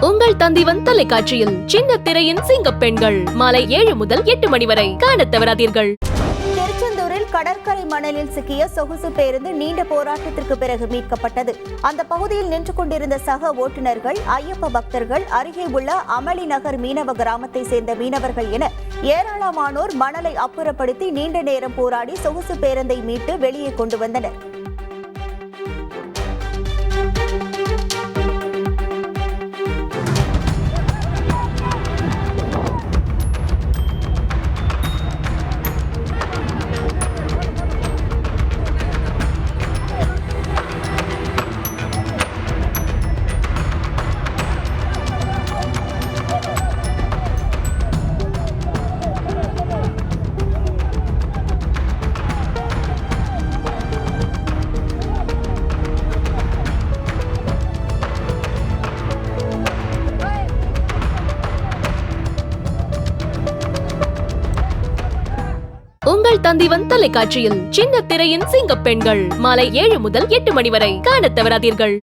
உங்கள் தந்திவன் தொலைக்காட்சியில் சின்ன திரையின் சிங்க பெண்கள் மாலை 7 முதல் 8 மணி வரை காணத் தவறாதீர்கள். திருச்செந்தூரில் கடற்கரை மணலில் சிக்கிய சொகுசு பேருந்து நீண்ட போராட்டத்திற்கு பிறகு மீட்கப்பட்டது. அந்த பகுதியில் நின்று கொண்டிருந்த சக ஓட்டுநர்கள், ஐயப்ப பக்தர்கள், அருகே உள்ள அமளி நகர் மீனவ கிராமத்தை சேர்ந்த மீனவர்கள் என ஏராளமானோர் மணலை அப்புறப்படுத்தி நீண்ட நேரம் போராடி சொகுசு பேருந்தை மீட்டு வெளியே கொண்டு வந்தனர். உங்கள் தந்திவன் தொலைக்காட்சியில் சின்ன திரையின் சிங்க பெண்கள் மாலை 7 முதல் 8 மணி வரை காணத் தவறாதீர்கள்.